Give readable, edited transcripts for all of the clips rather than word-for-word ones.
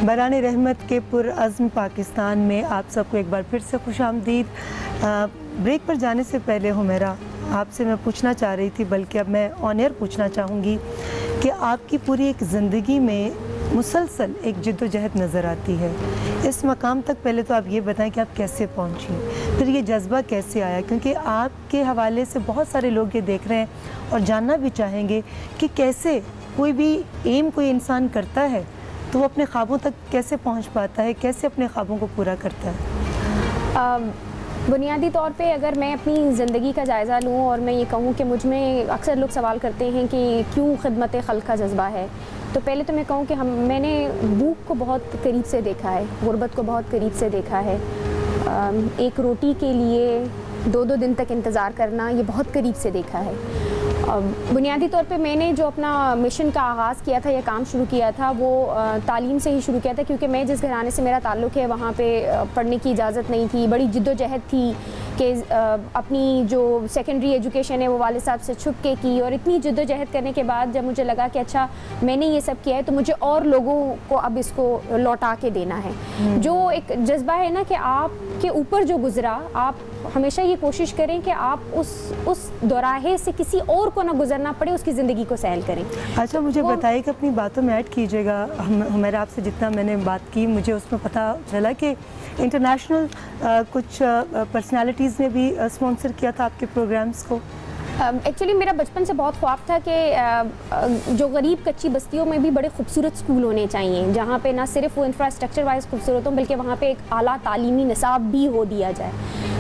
बरान रहमत के पुरअज़्म पाकिस्तान में आप सबको एक बार फिर से खुश आमदीद। ब्रेक पर जाने से पहले हुमैरा, आपसे मैं पूछना चाह रही थी, बल्कि अब मैं ऑन एयर पूछना चाहूँगी कि आपकी पूरी एक ज़िंदगी में मुसलसल एक जिद्दोजहद नज़र आती है। इस मकाम तक पहले तो आप ये बताएं कि आप कैसे पहुँची, फिर ये जज्बा कैसे आया, क्योंकि आपके हवाले से बहुत सारे लोग ये देख रहे हैं और जानना भी चाहेंगे कि कैसे कोई भी एम कोई इंसान करता है तो वो अपने ख्वाबों तक कैसे पहुंच पाता है, कैसे अपने ख्वाबों को पूरा करता है। बुनियादी तौर पे अगर मैं अपनी ज़िंदगी का जायज़ा लूँ और मैं ये कहूँ कि मुझ में अक्सर लोग सवाल करते हैं कि क्यों खिदमत खल्क़ का जज्बा है, तो पहले तो मैं कहूँ कि मैंने भूख को बहुत करीब से देखा है, गुर्बत को बहुत करीब से देखा है। एक रोटी के लिए 2-2 दिन तक इंतज़ार करना, ये बहुत करीब से देखा है। बुनियादी तौर पे मैंने जो अपना मिशन का आगाज़ किया था या काम शुरू किया था वो तालीम से ही शुरू किया था, क्योंकि मैं जिस घराने से मेरा ताल्लुक़ है वहाँ पे पढ़ने की इजाज़त नहीं थी। बड़ी जिद्दोजहद थी कि अपनी जो सेकेंडरी एजुकेशन है वो वालिद साहब से छुप के की, और इतनी जिद्दोजहद करने के बाद जब मुझे लगा कि अच्छा मैंने ये सब किया है तो मुझे और लोगों को अब इसको लौटा के देना है। जो एक जज्बा है ना कि आपके ऊपर जो गुज़रा, आप हमेशा ये कोशिश करें कि आप उस दौराहे से किसी और को ना गुजरना पड़े, उसकी ज़िंदगी को सहल करें। अच्छा, मुझे बताइए कि अपनी बातों में ऐड कीजिएगा। हमारा आपसे जितना मैंने बात की मुझे उसमें पता चला कि इंटरनेशनल कुछ पर्सनालिटीज़ ने भी स्पॉन्सर किया था आपके प्रोग्राम्स को। एक्चुअली मेरा बचपन से बहुत ख्वाब था कि जो गरीब कच्ची बस्तियों में भी बड़े खूबसूरत स्कूल होने चाहिए, जहाँ पे ना सिर्फ वो इंफ्रास्ट्रक्चर वाइज खूबसूरत हो बल्कि वहाँ पे एक आला तालीमी निसाब भी हो दिया जाए।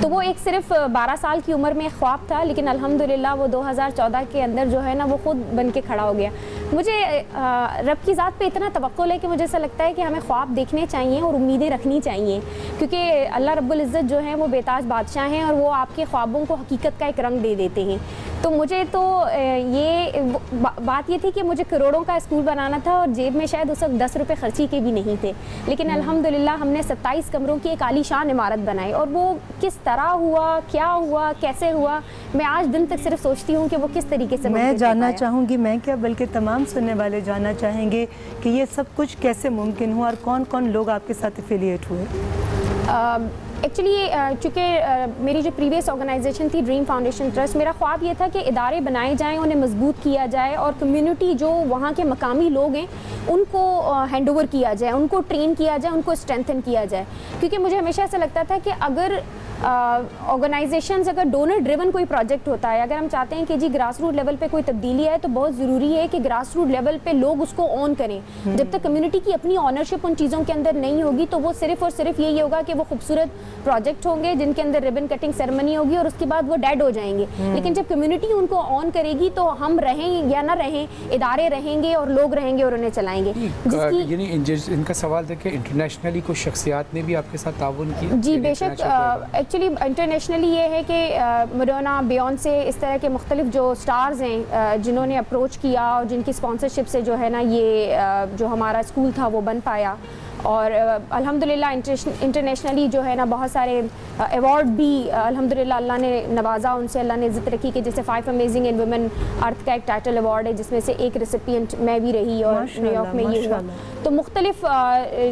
तो वो एक सिर्फ 12 साल की उम्र में ख्वाब था, लेकिन अल्हम्दुलिल्लाह वो 2014 के अंदर जो है ना वो खुद बन के खड़ा हो गया। मुझे रब की ज़ात पे इतना तवक्कुल है कि मुझे ऐसा लगता है कि हमें ख्वाब देखने चाहिए और उम्मीदें रखनी चाहिए, क्योंकि अल्लाह रब्बुल इज़्ज़त जो है वो बेताज बादशाह हैं और वो आपके ख्वाबों को हकीकत का एक रंग दे देते हैं। तो मुझे तो ये बात ये थी कि मुझे करोड़ों का स्कूल बनाना था और जेब में शायद उस वक्त 10 रुपये खर्ची के भी नहीं थे, लेकिन अल्हम्दुलिल्लाह हमने 27 कमरों की एक आलीशान इमारत बनाई। और वो किस तरह हुआ, क्या हुआ, कैसे हुआ, मैं आज दिन तक सिर्फ सोचती हूँ कि वो किस तरीके से मैं जानना चाहूँगी, मैं क्या बल्कि तमाम सुनने वाले जानना चाहेंगे कि ये सब कुछ कैसे मुमकिन हुआ और कौन कौन लोग आपके साथ एफिलिएट हुए। एक्चुअली चूँकि मेरी जो प्रीवियस ऑर्गेनाइजेशन थी ड्रीम फाउंडेशन ट्रस्ट, मेरा ख्वाब ये था कि इदारे बनाए जाएं, उन्हें मजबूत किया जाए और कम्युनिटी जो वहाँ के मकामी लोग हैं उनको हैंड ओवर किया जाए, उनको ट्रेन किया जाए, उनको स्ट्रेंथन किया जाए। क्योंकि मुझे हमेशा ऐसा लगता था कि अगर ऑर्गेनाइजेशंस अगर डोनर ड्रिवन कोई प्रोजेक्ट होता है, अगर हम चाहते हैं कि जी ग्रास रूट लेवल पे कोई तब्दीली है, तो बहुत ज़रूरी है कि ग्रास रूट लेवल पे लोग उसको ऑन करें। जब तक कम्युनिटी की अपनी ऑनरशिप उन चीज़ों के अंदर नहीं होगी तो वो सिर्फ और सिर्फ यही होगा कि वो खूबसूरत प्रोजेक्ट होंगे जिनके अंदर रिबन कटिंग सेरेमनी होगी और उसके बाद वो डेड हो जाएंगे। लेकिन जब कम्युनिटी उनको ऑन करेगी तो हम रहें या ना रहें, इदारे रहेंगे और लोग रहेंगे और उन्हें चलाएंगे। यानी इनका सवाल था कि इंटरनेशनली कुछ शख्सियात ने भी आपके साथ ताउन किया? जी बेशक। एक्चुअली इंटरनेशनली ये है कि मडोना, बियॉन्से, इस तरह के मुख्तलिफ जो स्टार्स हैं जिन्होंने अप्रोच किया और जिनकी स्पॉन्सरशिप से जो है ना ये जो हमारा स्कूल था वो बन पाया। और अल्हम्दुलिल्लाह इंटरनेशनली जो है ना बहुत सारे अवार्ड भी अल्हम्दुलिल्लाह अल्लाह ने नवाजा, उनसे अल्लाह ने इज़्ज़त रखी कि जैसे 5 अमेजिंग इन वुमेन अर्थ का एक टाइटल अवार्ड है जिसमें से एक रेसिपिएंट मैं भी रही और न्यूयॉर्क में ये हुआ। तो मुख्तलिफ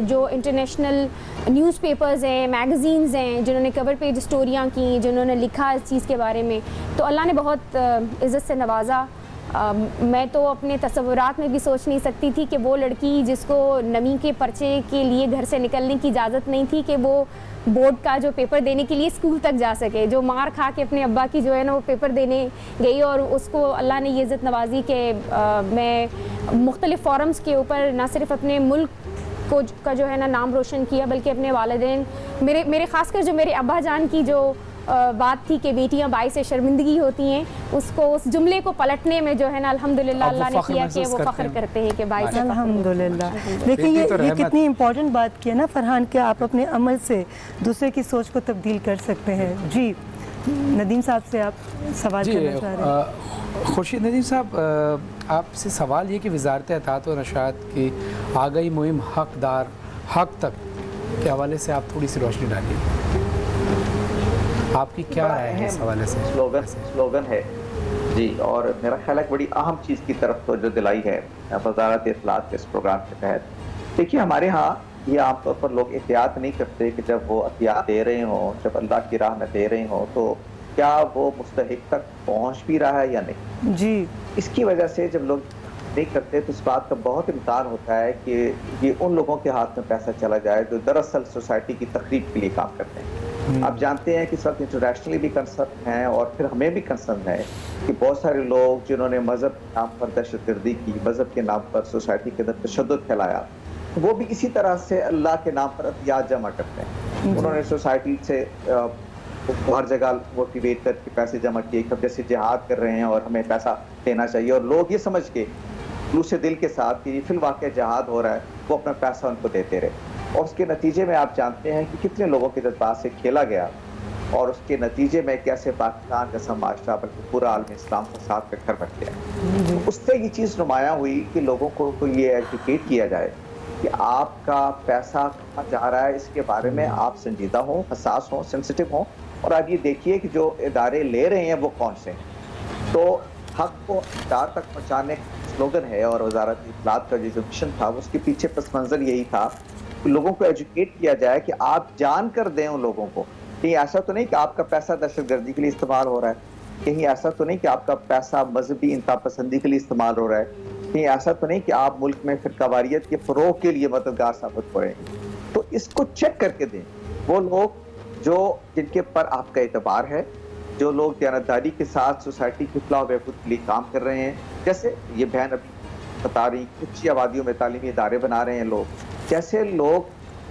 जो इंटरनेशनल न्यूज़पेपर्स हैं, मैगज़ीन्स हैं जिन्होंने कवर पेज स्टोरियाँ की, जिन्होंने लिखा इस चीज़ के बारे में, तो अल्लाह ने बहुत इज़्ज़त से नवाजा। मैं तो अपने तसव्वुरात में भी सोच नहीं सकती थी कि वो लड़की जिसको नमी के पर्चे के लिए घर से निकलने की इजाज़त नहीं थी कि वो बोर्ड का जो पेपर देने के लिए स्कूल तक जा सके, जो मार खा के अपने अब्बा की जो है ना वो पेपर देने गई और उसको अल्लाह ने ये इज़्ज़त नवाजी कि मैं मुख्तलिफ़ फोरम्स के ऊपर ना सिर्फ अपने मुल्क को का जो है ना नाम रोशन किया बल्कि अपने वालिदैन, मेरे ख़ासकर जो मेरे अब्बा जान की जो बात थी कि बेटियां बाइस से शर्मिंदगी होती हैं, उसको उस जुमले को पलटने में जो है ना अल्हम्दुलिल्लाह अल्लाह ने किया कि वो फ़ख्र करते हैं कि बाइस से अल्हम्दुलिल्लाह। देखिए ये कितनी इम्पोर्टेंट बात की है ना फरहान कि आप अपने अमल से दूसरे की सोच को तब्दील कर सकते हैं। जी नदीम साहब से आप सवाल जी करना चाह रहे हैं। खुर्शीद नदीम साहब, आपसे सवाल ये कि वजारत इत्तेहाद व नशात की आगाही मुहिम हक तक के हवाले से आप थोड़ी सी रोशनी डालिए, आपकी क्या राय है इस हवाले से? स्लोगन है जी, और मेरा ख्याल है बड़ी अहम चीज़ की तरफ तो जो दिलाई है वजारत इत्तलात के इस प्रोग्राम के तहत। देखिए, हमारे यहाँ ये आमतौर पर लोग एहतियात नहीं करते कि जब वो अतियात दे रहे हों, जब अल्लाह की राह में दे रहे हों, तो क्या वो मुस्तहिक तक पहुँच भी रहा है या नहीं जी। इसकी वजह से जब लोग नहीं करते तो इस बात का बहुत इम्कान होता है कि ये उन लोगों के हाथ में पैसा चला जाए जो दरअसल सोसाइटी की तकरीब के लिए काम करते हैं। आप जानते हैं कि इस वक्त इंटरनेशनली भी कंसर्न है और फिर हमें भी कंसर्न है कि बहुत सारे लोग जिन्होंने मज़हब के नाम पर दहशतगर्दी की, मज़हब के नाम पर सोसाइटी के अंदर तशद्दुद फैलाया, वो भी इसी तरह से अल्लाह के नाम पर अतियात जमा करते हैं। उन्होंने सोसाइटी से हर जगह मोटिवेट करके पैसे जमा किए कि जैसे जिहाद कर रहे हैं और हमें पैसा देना चाहिए, और लोग ये समझ के खुलूस दिल के साथ कि फिल वाक़या जिहाद हो रहा है, वो अपना पैसा उनको देते रहे। और उसके नतीजे में आप जानते हैं कि कितने लोगों के जज्बात से खेला गया, और उसके नतीजे में कैसे पाकिस्तान जैसा माशरा बल्कि पूरा आलम इस्लाम के साथ कर बैठ गया। उससे ये चीज़ नुमायाँ हुई कि लोगों को ये एजुकेट किया जाए कि आपका पैसा कहाँ जा रहा है, इसके बारे में आप संजीदा हों, हसास हों, सेंसिटिव हों, और आप ये देखिए कि जो इदारे ले रहे हैं वो कौन से हैं। तो हक को इक़्तिदार तक पहुँचाने का स्लोगन है, और वजारत इत्तलात का जो मिशन था उसके पीछे पस मंज़र यही था कि लोगों को एजुकेट किया जाए कि आप जान कर दें उन लोगों को। कहीं ऐसा तो नहीं कि आपका पैसा दहशतगर्दी के लिए इस्तेमाल हो रहा है, कहीं ऐसा तो नहीं कि आपका पैसा मजहबी इंतहा पसंदी के लिए इस्तेमाल हो रहा है, कहीं ऐसा तो नहीं कि आप मुल्क में फिरकावारियत के फ़रोग़ के लिए मददगार साबित हो रहे हैं। तो इसको चेक करके दें वो लोग जो जिनके पर आपका एतबार है, जो लोग दयानतदारी के साथ सोसाइटी की इस्लाह बहबूद के लिए काम कर रहे हैं। जैसे ये बहन अभी बता रही, ऊंची आबादियों में तालीमी इदारे बना रहे हैं लोग, जैसे लोग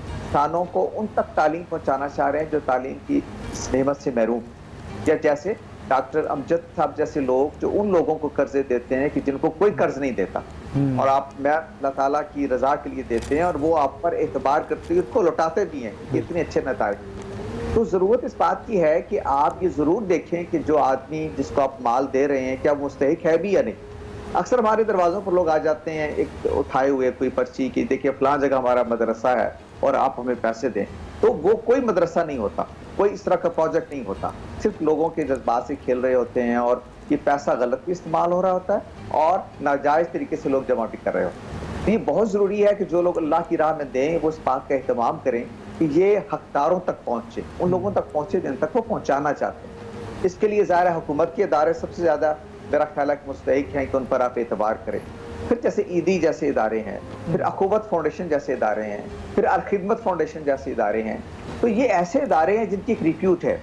इंसानों को उन तक तालीम पहुँचाना चाह रहे हैं जो तालीम की नेमत से महरूम, या जैसे डॉक्टर अमजद साहब जैसे लोग जो उन लोगों को कर्जे देते हैं कि जिनको कोई कर्ज नहीं देता, और आप मैं अल्लाह ताला की रजा के लिए देते हैं और वो आप पर एतबार करते हुए उसको लौटाते भी हैं, इतने अच्छे नताइज। तो ज़रूरत इस बात की है कि आप ये ज़रूर देखें कि जो आदमी जिसको आप माल दे रहे हैं क्या वो मुस्तहिक है भी या नहीं। अक्सर हमारे दरवाज़ों पर लोग आ जाते हैं एक उठाए हुए कोई पर्ची की, देखिए फ़लाँ जगह हमारा मदरसा है और आप हमें पैसे दें, तो वो कोई मदरसा नहीं होता, कोई इस तरह का प्रोजेक्ट नहीं होता, सिर्फ लोगों के जज्बात से खेल रहे होते हैं, और ये पैसा गलत भी इस्तेमाल हो रहा होता है और नाजायज़ तरीके से लोग जमा भी कर रहे होते हैं। तो ये बहुत ज़रूरी है कि जो लोग अल्लाह की राह में दें वो इस बात का एहतमाम करें कि ये हकदारों तक पहुँचे, उन लोगों तक पहुँचे जिन तक वो पहुँचाना चाहते हैं। इसके लिए ज़ाहिर है हुकूमत के इदारे सबसे ज़्यादा मेरा ख्याल है कि मुस्तहिक हैं कि उन पर आप एतबार करें। फिर जैसे ईदी जैसे इदारे हैं, फिर अखुवत फाउंडेशन जैसे इदारे हैं, फिर अल खिदमत फाउंडेशन जैसे इदारे हैं, तो ये ऐसे इदारे हैं जिनकी एक रिप्यूट है,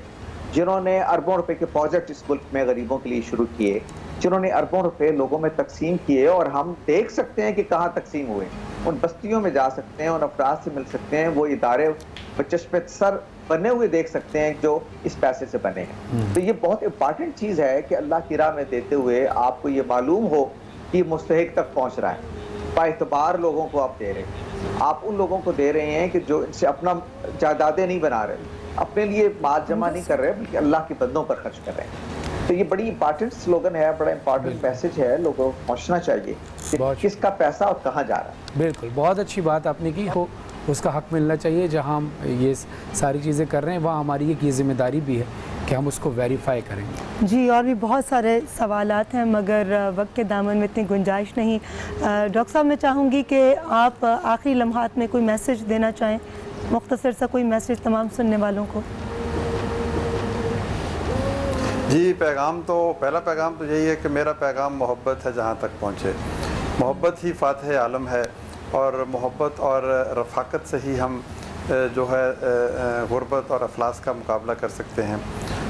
जिन्होंने अरबों रुपए के प्रोजेक्ट इस मुल्क में गरीबों के लिए शुरू किए, जिन्होंने अरबों रुपए लोगों में तकसीम किए, और हम देख सकते हैं कि कहाँ तकसीम हुए। उन बस्तियों में जा सकते हैं, उन अफराद से मिल सकते हैं, वो इदारे बचश्मे सर बने हुए देख सकते हैं जो इस पैसे से बने हैं। तो ये बहुत इंपॉर्टेंट चीज़ है कि अल्लाह की राह में देते हुए आपको ये मालूम हो कि मुस्तहिक तक पहुँच रहा है। बाएतबार लोगों को आप दे रहे हैं, आप उन लोगों को दे रहे हैं कि जो इनसे अपना जायदादें नहीं बना रहे, अपने लिए माल जमा नहीं कर रहे, बल्कि अल्लाह के बंदों पर खर्च कर रहे हैं। तो ये बड़ी इंपॉर्टेंट स्लोगन है, बड़ा इंपॉर्टेंट मैसेज है, लोगों को पहुँचना चाहिए कि किसका पैसा और कहाँ जा रहा है। बिल्कुल, बहुत अच्छी बात आपने की हो, उसका हक मिलना चाहिए। जहाँ हम ये सारी चीज़ें कर रहे हैं वहाँ हमारी एक ये जिम्मेदारी भी है कि हम उसको वेरीफाई करेंगे। जी, और भी बहुत सारे सवालात हैं मगर वक्त के दामन में इतनी गुंजाइश नहीं। डॉक्टर साहब, मैं चाहूँगी कि आप आखिरी लम्हात में कोई मैसेज देना चाहें, मुख्तसर सा कोई मैसेज तमाम सुनने वालों को। जी, पहला पैगाम तो यही है कि मेरा पैगाम मोहब्बत है जहाँ तक पहुँचे। मोहब्बत ही फातह आलम है, और मोहब्बत और रफ़ाकत से ही हम जो है गुर्बत और अफलास का मुकाबला कर सकते हैं।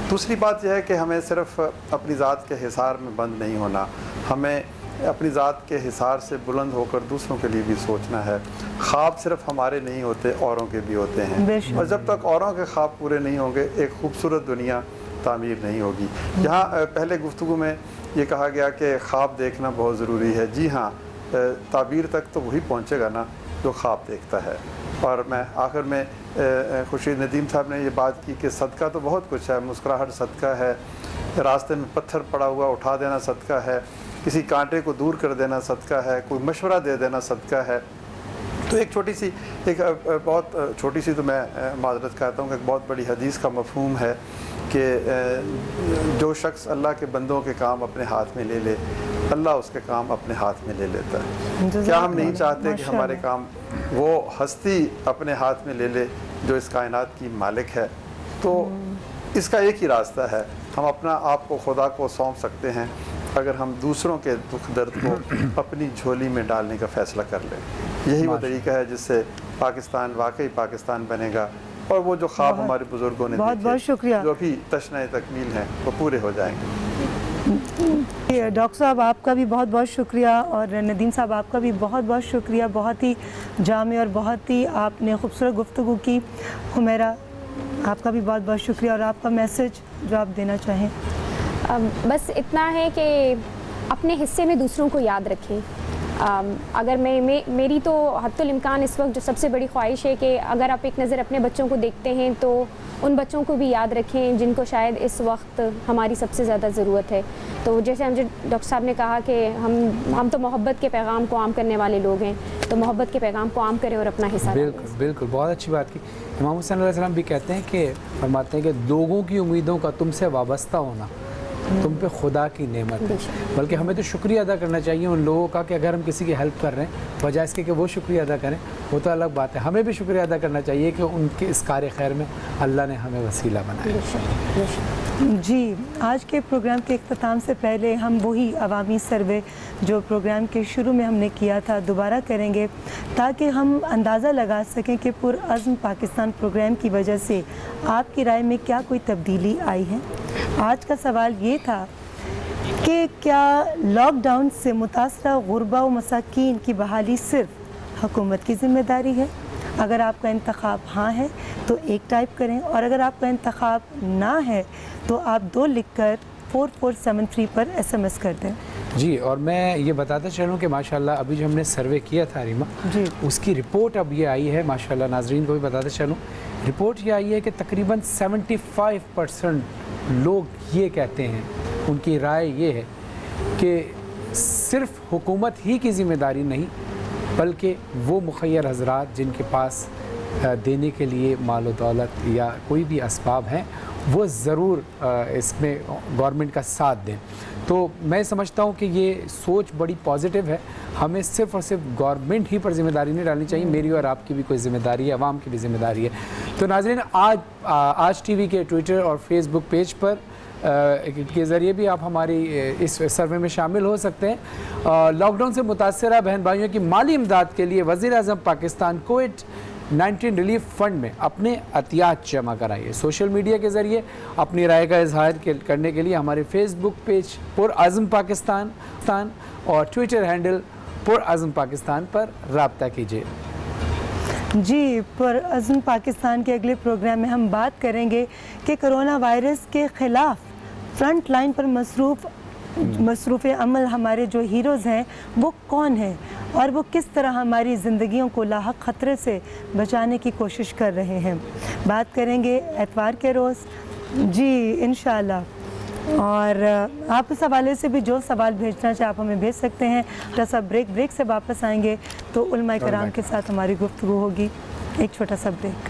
दूसरी बात यह है कि हमें सिर्फ़ अपनी ज़ात के हिसार में बंद नहीं होना, हमें अपनी ज़ात के हिसार से बुलंद होकर दूसरों के लिए भी सोचना है। ख्वाब सिर्फ हमारे नहीं होते, औरों के भी होते हैं, और जब तक औरों के ख्वाब पूरे नहीं होंगे एक खूबसूरत दुनिया तामीर नहीं होगी। यहाँ पहले गुफ्तगू में ये कहा गया कि ख्वाब देखना बहुत ज़रूरी है। जी हाँ, ताबीर तक तो वही पहुँचेगा ना जो ख्वाब देखता है। اور میں آخر میں خورشید ندیم صاحب نے یہ بات کی کہ صدقہ تو بہت کچھ ہے، مسکراہٹ صدقہ ہے، راستے میں پتھر پڑا ہوا اٹھا دینا صدقہ ہے، کسی کانٹے کو دور کر دینا صدقہ ہے، کوئی مشورہ دے دینا صدقہ ہے۔ تو ایک بہت چھوٹی سی تو میں معذرت کہتا ہوں کہ ایک بہت بڑی حدیث کا مفہوم ہے کہ جو شخص اللہ کے بندوں کے کام اپنے ہاتھ میں لے لے، اللہ اس کے کام اپنے ہاتھ میں لے لیتا ہے۔ کیا ہم نہیں چاہتے کہ ہمارے کام وہ ہستی اپنے ہاتھ میں لے لے جو اس کائنات کی مالک ہے؟ تو اس کا ایک ہی راستہ ہے، ہم اپنا آپ کو خدا کو سونپ سکتے ہیں اگر ہم دوسروں کے دکھ درد کو اپنی جھولی میں ڈالنے کا فیصلہ کر لیں۔ یہی وہ طریقہ ہے جس سے پاکستان واقعی پاکستان بنے گا، اور وہ جو خواب ہمارے بزرگوں نے بہت شکریہ، جو بھی تشنہ تکمیل ہیں وہ پورے ہو جائیں گے۔ ڈاکٹر صاحب آپ کا بھی بہت بہت شکریہ، اور ندیم صاحب آپ کا بھی بہت بہت شکریہ، بہت ہی جامع اور بہت ہی آپ نے خوبصورت گفتگو کی۔ حمیرہ آپ کا بھی بہت بہت شکریہ، اور آپ کا میسج جو آپ دینا چاہیں؟ بس اتنا ہے کہ اپنے حصے میں دوسروں کو یاد رکھیں۔ اگر میری تو حتی الامکان اس وقت جو سب سے بڑی خواہش ہے کہ اگر آپ ایک نظر اپنے بچوں کو دیکھتے ہیں تو ان بچوں کو بھی یاد رکھیں جن کو شاید اس وقت ہماری سب سے زیادہ ضرورت ہے۔ تو جیسے ہم جو ڈاکٹر صاحب نے کہا کہ ہم تو محبت کے پیغام کو عام کرنے والے لوگ ہیں، تو محبت کے پیغام کو عام کریں اور اپنا حصہ ڈالیں۔ بالکل بالکل، بہت اچھی بات کی۔ امام حسین علیہ السلام بھی کہتے ہیں کہ فرماتے ہیں کہ لوگوں کی امیدوں کا تم سے وابستہ ہونا تم پہ خدا کی نعمت ہے، بلکہ ہمیں تو شکریہ ادا کرنا چاہیے ان لوگوں کا کہ اگر ہم کسی کی ہیلپ کر رہے ہیں بجائے اس کے کہ وہ شکریہ ادا کریں، وہ تو الگ بات ہے۔ ہمیں بھی شکریہ ادا کرنا چاہیے کہ ان کے اس کار خیر میں اللہ نے ہمیں وسیلہ بنایا۔ جی، آج کے پروگرام کے اختتام سے پہلے ہم وہی عوامی سروے جو پروگرام کے شروع میں ہم نے کیا تھا دوبارہ کریں گے، تاکہ ہم اندازہ لگا سکیں کہ پرعزم پاکستان پروگرام کی وجہ سے آپ کی رائے میں کیا کوئی تبدیلی آئی ہے۔ آج کا سوال یہ تھا کہ کیا لاک ڈاؤن سے متاثرہ غربا و مساکین کی بحالی صرف حکومت کی ذمہ داری ہے؟ اگر آپ کا انتخاب ہاں ہے تو 1 ٹائپ کریں، اور اگر آپ کا انتخاب نہ ہے تو آپ 2 لکھ کر 4473 پر SMS کر دیں۔ جی، اور میں یہ بتاتا چلوں کہ ماشاءاللہ ابھی جو ہم نے سروے کیا تھا ریما، اس کی رپورٹ اب یہ آئی ہے، ماشاءاللہ ناظرین کو بھی بتاتا چلوں، رپورٹ یہ آئی ہے کہ تقریباً 75% لوگ یہ کہتے ہیں، ان کی رائے یہ ہے کہ صرف حکومت ہی کی ذمہ داری نہیں بلکہ وہ مخیر حضرات جن کے پاس دینے کے لیے مال و دولت یا کوئی بھی اسباب ہیں وہ ضرور اس میں گورنمنٹ کا ساتھ دیں۔ تو میں سمجھتا ہوں کہ یہ سوچ بڑی پازیٹیو ہے، ہمیں صرف اور صرف گورنمنٹ ہی پر ذمہ داری نہیں ڈالنی چاہیے، میری اور آپ کی بھی کوئی ذمہ داری ہے، عوام کی بھی ذمہ داری ہے۔ تو ناظرین، آج ٹی وی کے ٹویٹر اور فیس بک پیج پر کے ذریعے بھی آپ ہماری اس سروے میں شامل ہو سکتے ہیں۔ لاک ڈاؤن سے متاثرہ بہن بھائیوں کی مالی امداد کے لیے وزیر اعظم پاکستان کووڈ-19 ریلیف فنڈ میں اپنے عطیات جمع کرائیے۔ سوشل میڈیا کے ذریعے اپنی رائے کا اظہار کرنے کے لیے ہمارے فیس بک پیج پرعزم پاکستان اور ٹویٹر ہینڈل پرعزم پاکستان پر رابطہ کیجیے۔ جی، پرعزم پاکستان کے اگلے پروگرام میں ہم بات کریں گے کہ کرونا وائرس کے خلاف فرنٹ لائن پر مصروف عمل ہمارے جو ہیروز ہیں وہ کون ہیں، اور وہ کس طرح ہماری زندگیوں کو لاحق خطرے سے بچانے کی کوشش کر رہے ہیں۔ بات کریں گے اتوار کے روز، جی انشاءاللہ، اور آپ اس حوالے سے بھی جو سوال بھیجنا چاہیں آپ ہمیں بھیج سکتے ہیں۔ چھوٹا سا بریک سے واپس آئیں گے تو علماء کرام کے ساتھ ہماری گفتگو ہوگی۔ ایک چھوٹا سا بریک۔